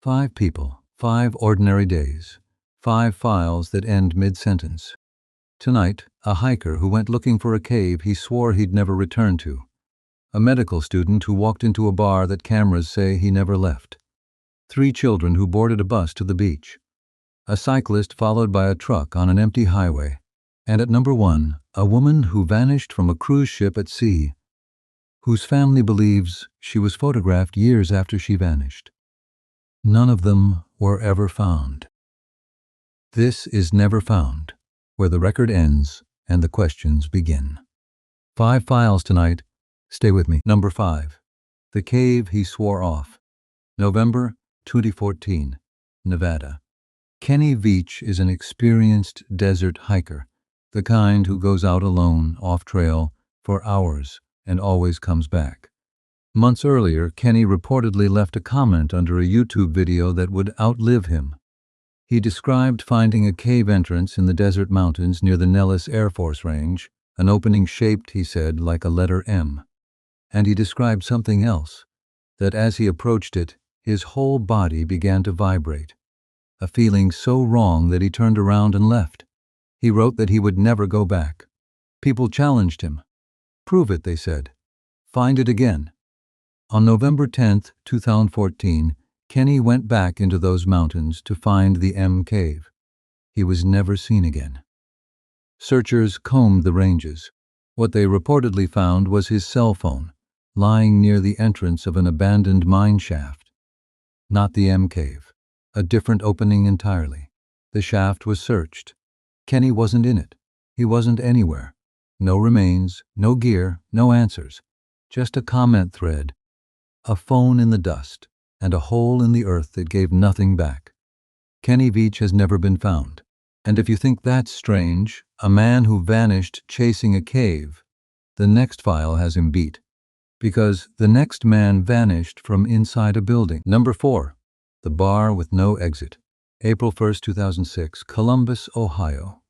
5 people, 5 ordinary days, 5 files that end mid-sentence. Tonight, a hiker who went looking for a cave he swore he'd never return to. A medical student who walked into a bar that cameras say he never left. 3 children who boarded a bus to the beach. A cyclist followed by a truck on an empty highway. And at number 1, a woman who vanished from a cruise ship at sea, whose family believes she was photographed years after she vanished. None of them were ever found. This is Never Found, where the record ends and the questions begin. 5 files tonight. Stay with me. Number 5. The Cave He Swore Off. November 2014, Nevada. Kenny Veach is an experienced desert hiker, the kind who goes out alone, off-trail, for hours and always comes back. Months earlier, Kenny reportedly left a comment under a YouTube video that would outlive him. He described finding a cave entrance in the desert mountains near the Nellis Air Force Range, an opening shaped, he said, like a letter M. And he described something else, that as he approached it, his whole body began to vibrate. A feeling so wrong that he turned around and left. He wrote that he would never go back. People challenged him. Prove it, they said. Find it again. On November 10, 2014, Kenny went back into those mountains to find the M Cave. He was never seen again. Searchers combed the ranges. What they reportedly found was his cell phone, lying near the entrance of an abandoned mine shaft. Not the M Cave. A different opening entirely. The shaft was searched. Kenny wasn't in it. He wasn't anywhere. No remains, no gear, no answers. Just a comment thread, a phone in the dust, and a hole in the earth that gave nothing back. Kenny Veach has never been found. And if you think that's strange, a man who vanished chasing a cave, the next file has him beat. Because the next man vanished from inside a building. Number 4. The Bar with No Exit. April 1, 2006, Columbus, Ohio.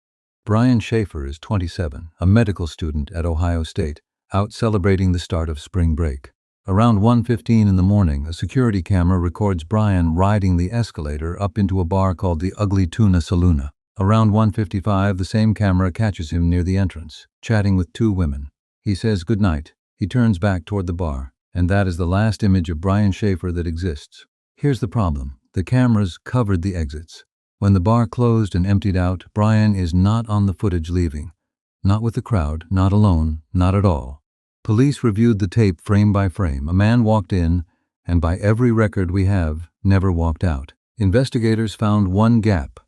Brian Schaefer is 27, a medical student at Ohio State, out celebrating the start of spring break. Around 1:15 in the morning, a security camera records Brian riding the escalator up into a bar called the Ugly Tuna Saloona. Around 1:55, the same camera catches him near the entrance, chatting with 2 women. He says goodnight. He turns back toward the bar, and that is the last image of Brian Schaefer that exists. Here's the problem. The cameras covered the exits. When the bar closed and emptied out, Brian is not on the footage leaving. Not with the crowd, not alone, not at all. Police reviewed the tape frame by frame. A man walked in, and by every record we have, never walked out. Investigators found one gap,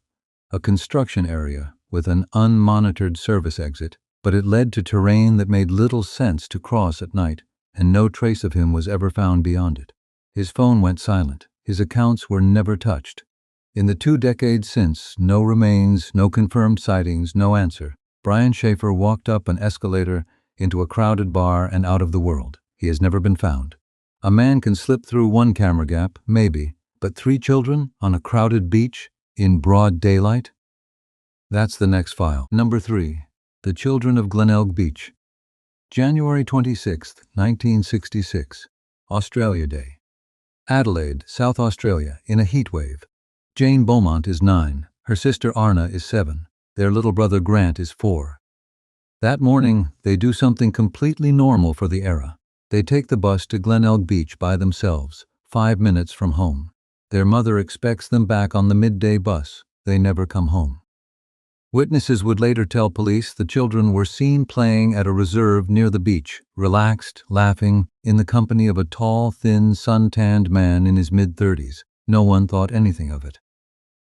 a construction area with an unmonitored service exit, but it led to terrain that made little sense to cross at night, and no trace of him was ever found beyond it. His phone went silent. His accounts were never touched. In the 2 decades since, no remains, no confirmed sightings, no answer. Brian Schaefer walked up an escalator into a crowded bar and out of the world. He has never been found. A man can slip through one camera gap, maybe, but 3 children on a crowded beach in broad daylight? That's the next file. Number 3. The Children of Glenelg Beach. January 26, 1966. Australia Day. Adelaide, South Australia, in a heat wave. Jane Beaumont is 9. Her sister Arna is 7. Their little brother Grant is 4. That morning, they do something completely normal for the era. They take the bus to Glenelg Beach by themselves, 5 minutes from home. Their mother expects them back on the midday bus. They never come home. Witnesses would later tell police the children were seen playing at a reserve near the beach, relaxed, laughing, in the company of a tall, thin, sun-tanned man in his mid-30s. No one thought anything of it.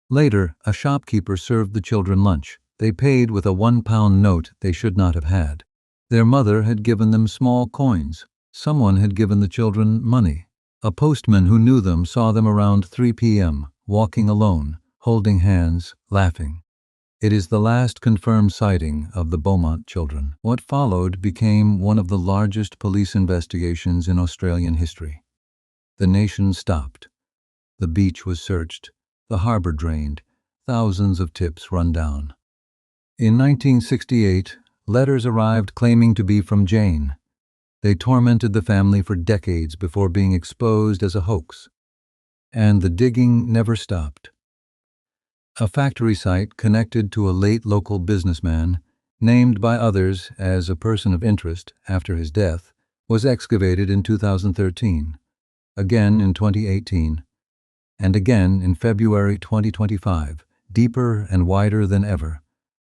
Later, a shopkeeper served the children lunch. They paid with a £1 note they should not have had. Their mother had given them small coins. Someone had given the children money. A postman who knew them saw them around 3 p.m., walking alone, holding hands, laughing. It is the last confirmed sighting of the Beaumont children. What followed became one of the largest police investigations in Australian history. The nation stopped. The beach was searched, the harbor drained, thousands of tips run down. In 1968, letters arrived claiming to be from Jane. They tormented the family for decades before being exposed as a hoax. and the digging never stopped. A factory site connected to a late local businessman, named by others as a person of interest after his death, was excavated in 2013, again in 2018, and again in February 2025, deeper and wider than ever.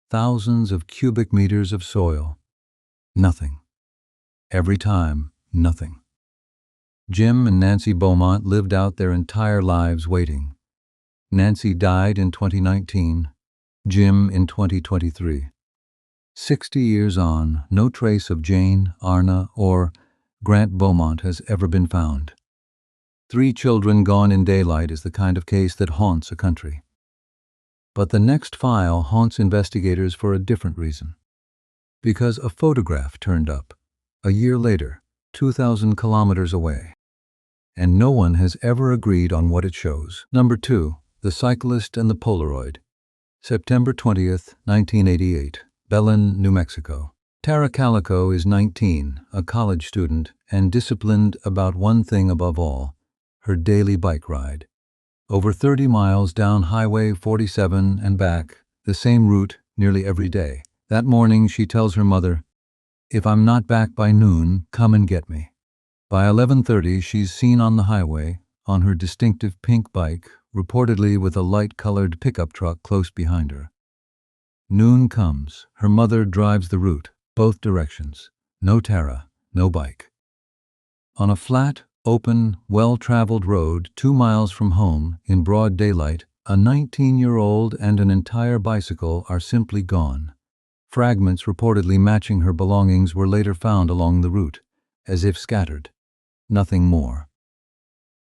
Thousands of cubic meters of soil. Nothing. Every time, nothing. Jim and Nancy Beaumont lived out their entire lives waiting. Nancy died in 2019, Jim in 2023. 60 years on, no trace of Jane, Arna, or Grant Beaumont has ever been found. 3 children gone in daylight is the kind of case that haunts a country. But the next file haunts investigators for a different reason. Because a photograph turned up, a year later, 2,000 kilometers away. And no one has ever agreed on what it shows. Number 2, the Cyclist and the Polaroid. September 20th, 1988, Belen, New Mexico. Tara Calico is 19, a college student, and disciplined about one thing above all, her daily bike ride. Over 30 miles down Highway 47 and back, the same route nearly every day. That morning she tells her mother, "If I'm not back by noon, come and get me." By 11:30 she's seen on the highway, on her distinctive pink bike, reportedly with a light-colored pickup truck close behind her. Noon comes. Her mother drives the route, both directions. No Tara, no bike. On a flat, open, well-traveled road 2 miles from home, in broad daylight, a 19-year-old and an entire bicycle are simply gone. Fragments reportedly matching her belongings were later found along the route, as if scattered. Nothing more.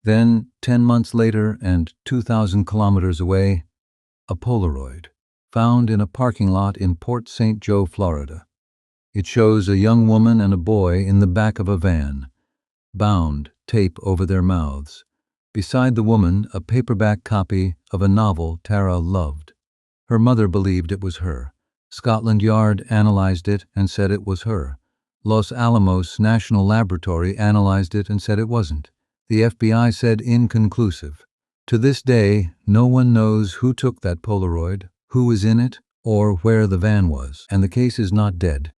Then, 10 months later and 2,000 kilometers away, a Polaroid, found in a parking lot in Port St. Joe, Florida. It shows a young woman and a boy in the back of a van, bound, tape over their mouths. Beside the woman, a paperback copy of a novel Tara loved. Her mother believed it was her. Scotland Yard analyzed it and said it was her. Los Alamos National Laboratory analyzed it and said it wasn't. The FBI said inconclusive. To this day, no one knows who took that Polaroid, who was in it, or where the van was, and the case is not dead.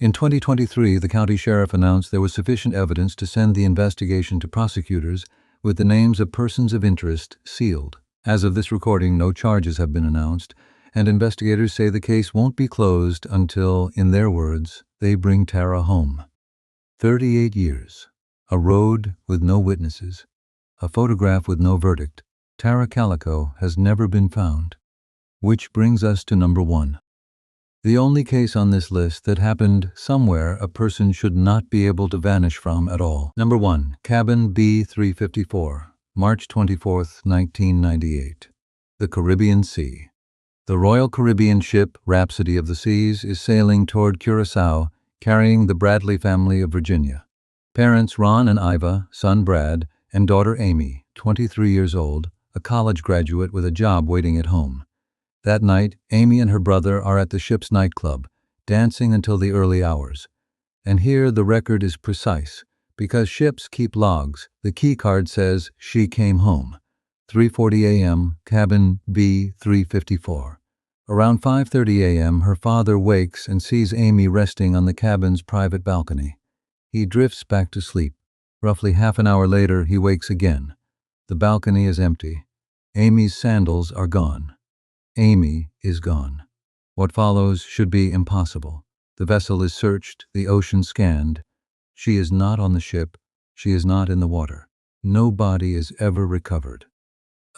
In 2023, the county sheriff announced there was sufficient evidence to send the investigation to prosecutors with the names of persons of interest sealed. As of this recording, no charges have been announced, and investigators say the case won't be closed until, in their words, they bring Tara home. 38 years. A road with no witnesses. A photograph with no verdict. Tara Calico has never been found. Which brings us to number 1. The only case on this list that happened somewhere a person should not be able to vanish from at all. Number 1. Cabin B354, March 24, 1998. The Caribbean Sea. The Royal Caribbean ship Rhapsody of the Seas is sailing toward Curacao, carrying the Bradley family of Virginia. Parents Ron and Iva, son Brad, and daughter Amy, 23 years old, a college graduate with a job waiting at home. That night, Amy and her brother are at the ship's nightclub, dancing until the early hours. And here the record is precise. Because ships keep logs, the key card says she came home. 3:40 a.m., cabin B354. Around 5:30 a.m., her father wakes and sees Amy resting on the cabin's private balcony. He drifts back to sleep. Roughly half an hour later, he wakes again. The balcony is empty. Amy's sandals are gone. Amy is gone. What follows should be impossible. The vessel is searched, the ocean scanned. She is not on the ship. She is not in the water. No body is ever recovered.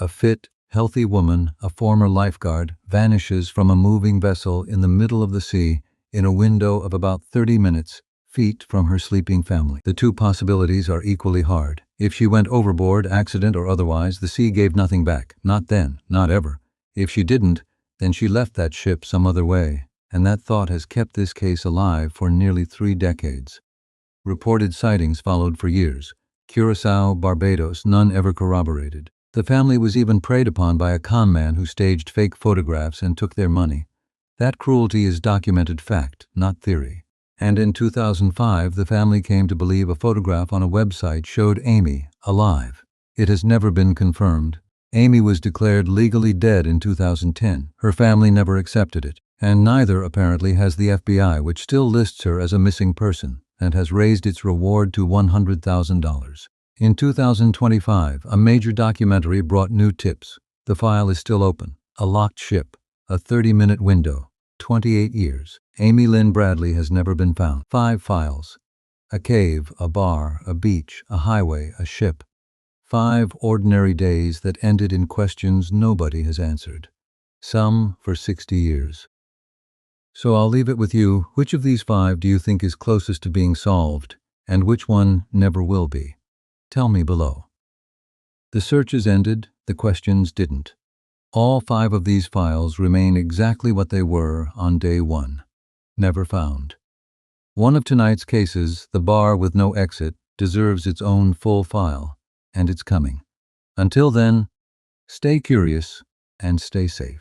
A fit, healthy woman, a former lifeguard, vanishes from a moving vessel in the middle of the sea in a window of about 30 minutes, feet from her sleeping family. The two possibilities are equally hard. If she went overboard, accident or otherwise, the sea gave nothing back. Not then, not ever. If she didn't, then she left that ship some other way, and that thought has kept this case alive for nearly 3 decades. Reported sightings followed for years. Curacao, Barbados, none ever corroborated. The family was even preyed upon by a con man who staged fake photographs and took their money. That cruelty is documented fact, not theory. And in 2005, the family came to believe a photograph on a website showed Amy alive. It has never been confirmed. Amy was declared legally dead in 2010. Her family never accepted it, and neither apparently has the FBI, which still lists her as a missing person and has raised its reward to $100,000. In 2025, a major documentary brought new tips. The file is still open. A locked ship, a 30-minute window, 28 years. Amy Lynn Bradley has never been found. 5 files. A cave, a bar, a beach, a highway, a ship. 5 ordinary days that ended in questions nobody has answered. Some for 60 years. So I'll leave it with you. Which of these 5 do you think is closest to being solved, and which one never will be? Tell me below. The searches ended, the questions didn't. All 5 of these files remain exactly what they were on day 1. Never found. One of tonight's cases, the bar with no exit, deserves its own full file, and it's coming. Until then, stay curious and stay safe.